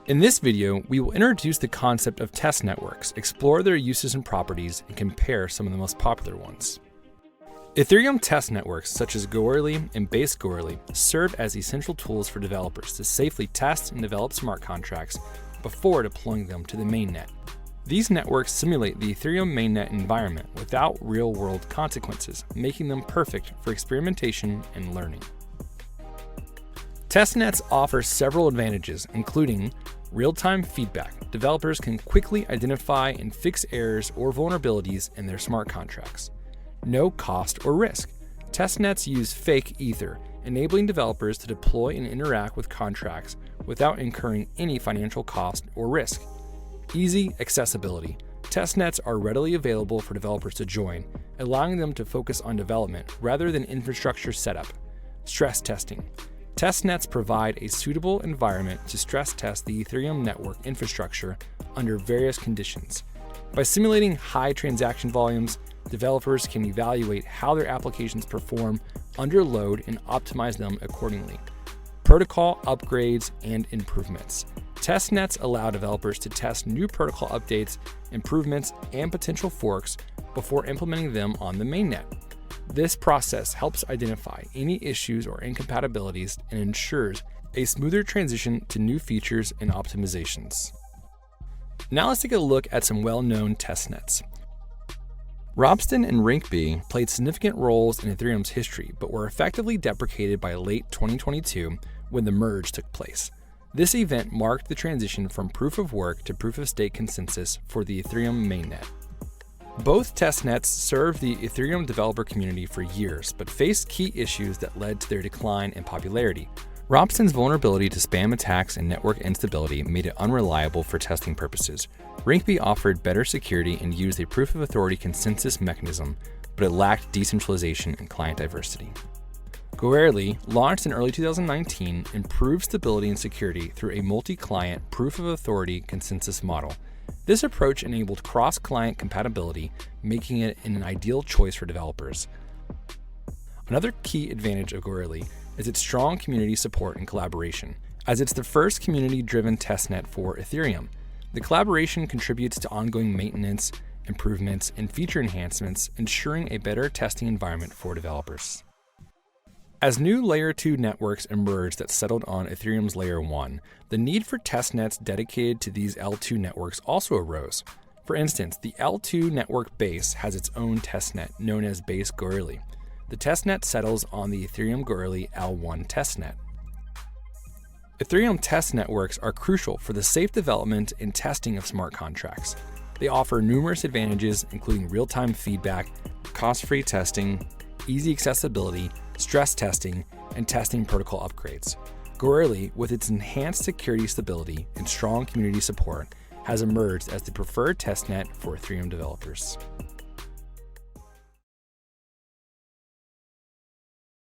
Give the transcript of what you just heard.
In this video, we will introduce the concept of test networks, explore their uses and properties, and compare some of the most popular ones. Ethereum test networks such as Goerli and base Goerli serve as essential tools for developers to safely test and develop smart contracts before deploying them to the mainnet. These networks simulate the Ethereum mainnet environment without real-world consequences, making them perfect for experimentation and learning. Testnets offer several advantages, including real-time feedback. Developers can quickly identify and fix errors or vulnerabilities in their smart contracts. No cost or risk. Testnets use fake Ether, enabling developers to deploy and interact with contracts without incurring any financial cost or risk. Easy accessibility. Testnets are readily available for developers to join, allowing them to focus on development rather than infrastructure setup. Stress testing. Testnets provide a suitable environment to stress test the Ethereum network infrastructure under various conditions. By simulating high transaction volumes, developers can evaluate how their applications perform under load and optimize them accordingly. Protocol upgrades and improvements. Testnets allow developers to test new protocol updates, improvements, and potential forks before implementing them on the mainnet. This process helps identify any issues or incompatibilities and ensures a smoother transition to new features and optimizations. Now let's take a look at some well-known testnets. Ropsten and Rinkeby played significant roles in Ethereum's history, but were effectively deprecated by late 2022 when the merge took place. This event marked the transition from proof-of-work to proof-of-stake consensus for the Ethereum mainnet. Both testnets served the Ethereum developer community for years, but faced key issues that led to their decline in popularity. Ropsten's vulnerability to spam attacks and network instability made it unreliable for testing purposes. Rinkeby offered better security and used a proof-of-authority consensus mechanism, but it lacked decentralization and client diversity. Goerli, launched in early 2019, improved stability and security through a multi-client proof-of-authority consensus model. This approach enabled cross-client compatibility, making it an ideal choice for developers. Another key advantage of Goerli is its strong community support and collaboration, as it's the first community-driven testnet for Ethereum. The collaboration contributes to ongoing maintenance, improvements, and feature enhancements, ensuring a better testing environment for developers. As new Layer 2 networks emerged that settled on Ethereum's Layer 1, the need for testnets dedicated to these L2 networks also arose. For instance, the L2 network base has its own testnet, known as base Goerli. The testnet settles on the Ethereum Goerli L1 testnet. Ethereum test networks are crucial for the safe development and testing of smart contracts. They offer numerous advantages, including real-time feedback, cost-free testing, easy accessibility, stress testing, and testing protocol upgrades. Goerli, with its enhanced security stability and strong community support, has emerged as the preferred testnet for Ethereum developers.